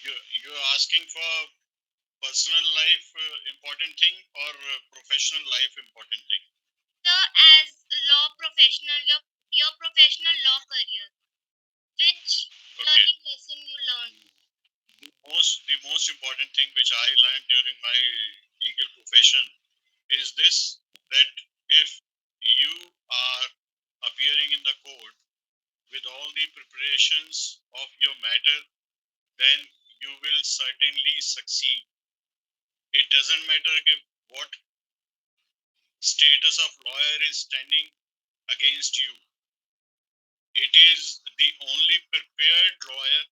you're asking for personal life important thing or professional life important thing? Sir, as a law professional, your professional law career, which Okay. learning lesson you learned? The most important thing which I learned during my legal profession is this, that if you are appearing in the court with all the preparations of your matter, then you will certainly succeed. It doesn't matter what status of lawyer is standing against you. It is the only prepared lawyer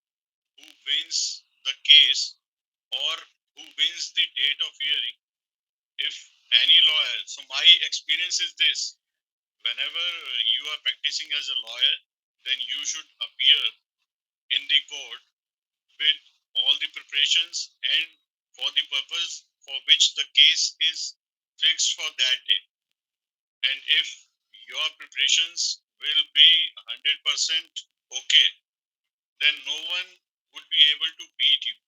who wins the case or who wins the date of hearing. If any lawyer, so my experience is this: whenever you are practicing as a lawyer, then you should appear in the court with all the preparations and for the purpose for which the case is fixed for that day. And if your preparations will be 100% okay, then no one would be able to beat you.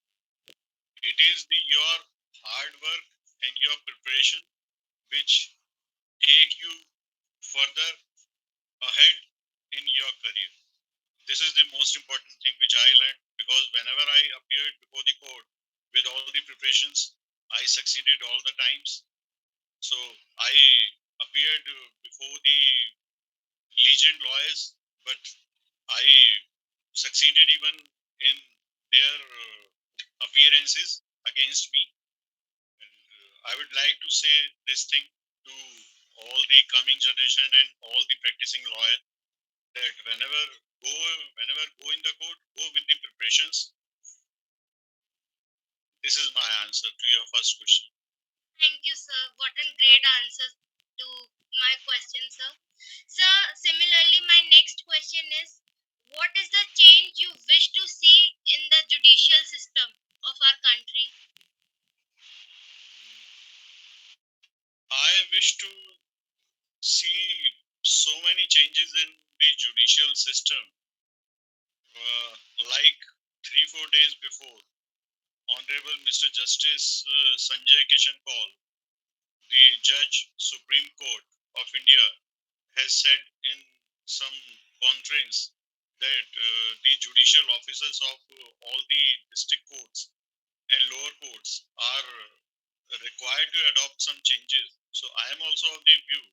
It is your hard work and your preparation which take you further ahead in your career. This is the most important thing which I learned, because whenever I appeared before the court with all the preparations, I succeeded all the times. So I appeared before the legend lawyers, but I succeeded even in their appearances against me. And I would like to say this thing to all the coming generation and all the practicing lawyer, that go whenever go in the court, go with the preparations. This is my answer to your first question. Thank you, sir. What a great answer to my question, sir. Sir, similarly, my next question is, what is the change you wish to see in the judicial system of our country? I wish to see so many changes in the judicial system. Like 3 4 days before, Honorable Mr. Justice Sanjay Kishan Kaul, the Judge Supreme Court of India, has said in some conference that the judicial officers of all the district courts and lower courts are required to adopt some changes. So I am also of the view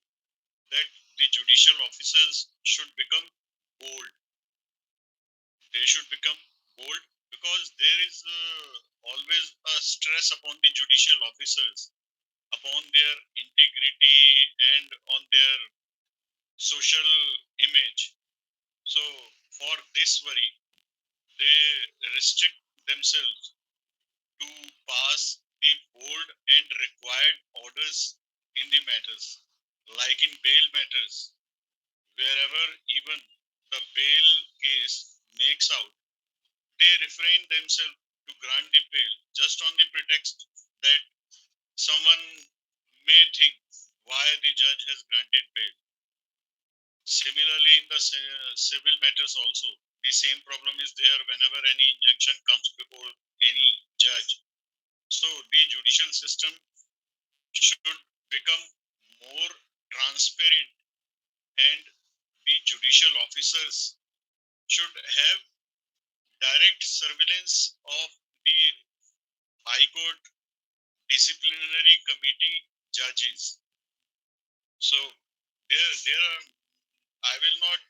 that the judicial officers should become bold. They should become bold, because there is always a stress upon the judicial officers, upon their integrity and on their social image. So for this worry, they restrict themselves to pass the bold and required orders in the matters, like in bail matters, wherever even the bail case makes out, they refrain themselves to grant the bail just on the pretext that someone may think why the judge has granted bail. Similarly, in the civil matters also, the same problem is there whenever any injunction comes before any judge. So the judicial system should become more transparent, and the judicial officers should have direct surveillance of the High Court disciplinary committee judges. So there are. I will not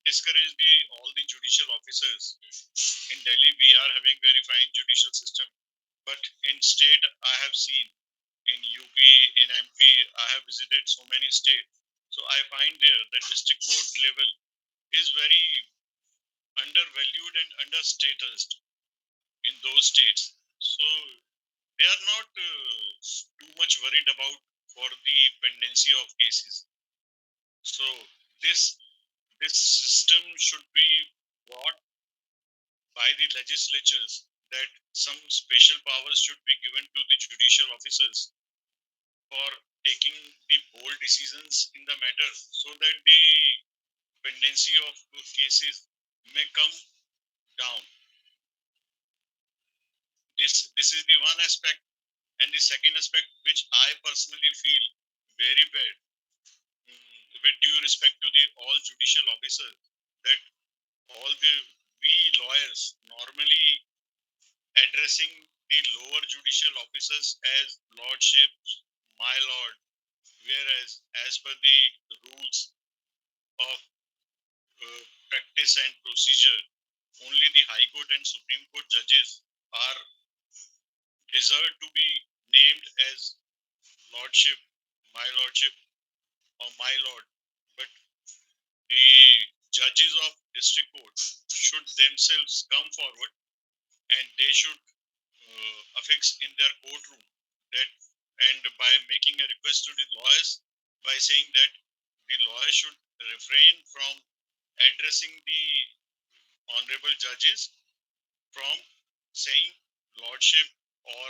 discourage all the judicial officers. In Delhi, we are having very fine judicial system, but in state, I have seen in UP, in MP, I have visited so many states. So I find there that district court level is very undervalued and understatused in those states. So they are not too much worried about for the pendency of cases. So this this system should be brought by the legislatures, that some special powers should be given to the judicial officers for taking the bold decisions in the matter, so that the pendency of cases may come down. This is the one aspect, and the second aspect which I personally feel very bad, with due respect to the all judicial officers, that all the we lawyers normally addressing the lower judicial officers as lordship, my lord, whereas as per the rules of practice and procedure, only the high court and supreme court judges are deserved to be named as lordship, my lordship, or my lord. But the judges of district courts should themselves come forward, and they should affix in their courtroom that, and by making a request to the lawyers by saying that the lawyers should refrain from addressing the honorable judges from saying lordship or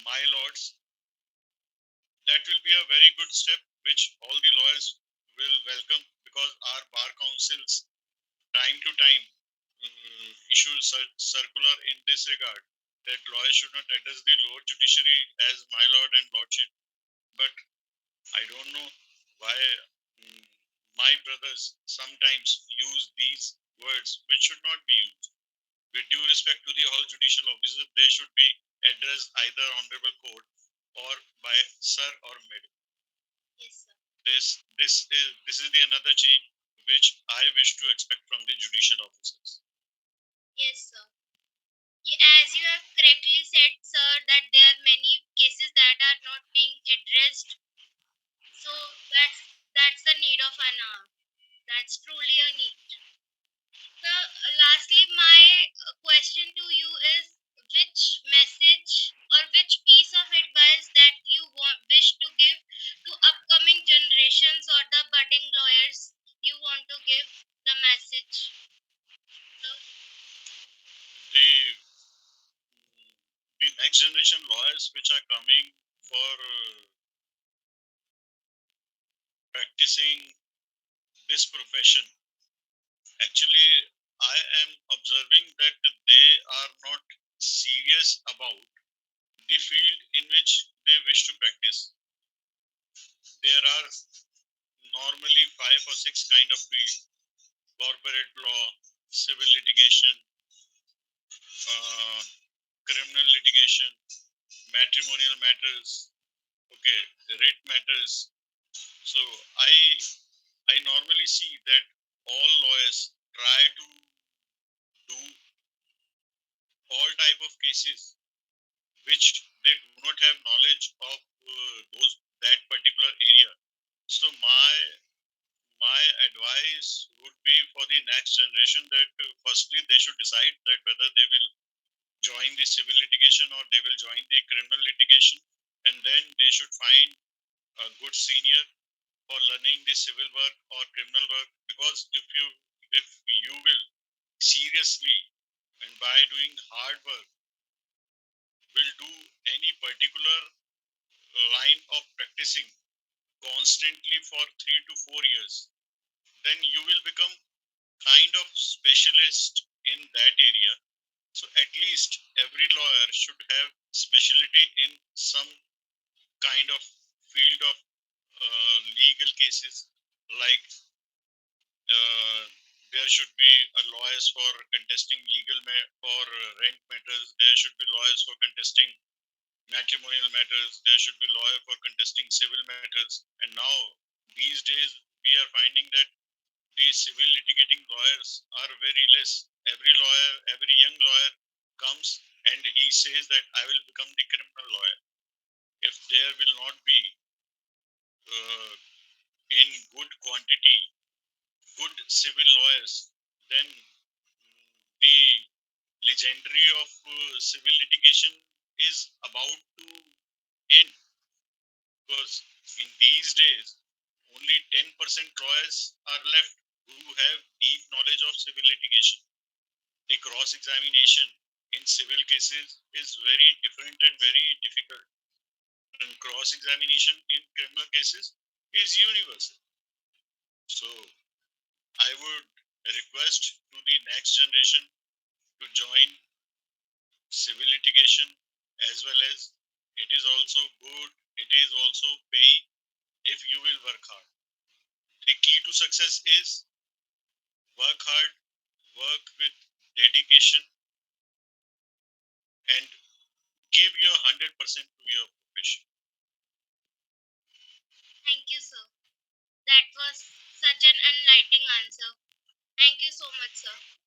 my lords. That will be a very good step which all the lawyers will welcome, because our bar councils time to time issue circular in this regard, that lawyers should not address the lower judiciary as my lord and lordship. But I don't know why mm, my brothers sometimes use these words which should not be used. With due respect to the all judicial officers, they should be addressed either honorable court or by sir or madam. Yes, sir. This is the another change which I wish to expect from the judicial officers. Yes, sir. As you have correctly said, sir, that there are many cases that are not being addressed. So that's the need of an hour. That's truly a need. So, lastly, my question to you is, which message or which piece of advice that you wish to give to upcoming generations or the budding lawyers, you want to give the message? So, The next generation lawyers which are coming for practicing this profession, actually, I am observing that they are not serious about the field in which they wish to practice. There are normally five or six kind of fields: corporate law, civil litigation, uh, criminal litigation, matrimonial matters, okay, writ matters. So I I normally see that all lawyers try to do all type of cases which they do not have knowledge of those that particular area. So my advice would be for the next generation that firstly they should decide that whether they will join the civil litigation or they will join the criminal litigation, and then they should find a good senior for learning the civil work or criminal work. Because if you will seriously and by doing hard work will do any particular line of practicing constantly for 3 to 4 years, then you will become kind of specialist in that area. So at least every lawyer should have specialty in some kind of field of legal cases, like uh, there should be a lawyers for contesting for rent matters, there should be lawyers for contesting matrimonial matters, there should be lawyer for contesting civil matters. And now these days we are finding that these civil litigating lawyers are very less. Every young lawyer comes and he says that I will become the criminal lawyer. If there will not be uh, in good quantity good civil lawyers, then the legendary of civil litigation is about to end, because in these days only 10% lawyers are left who have deep knowledge of civil litigation. The cross examination in civil cases is very different and very difficult, and cross examination in criminal cases is universal. So I would request to the next generation to join civil litigation, as well as it is also good, it is also pay if you will work hard. The key to success is work hard, work with dedication, and give your 100% to your profession. Thank you, sir. That was such an enlightening answer. Thank you so much, sir.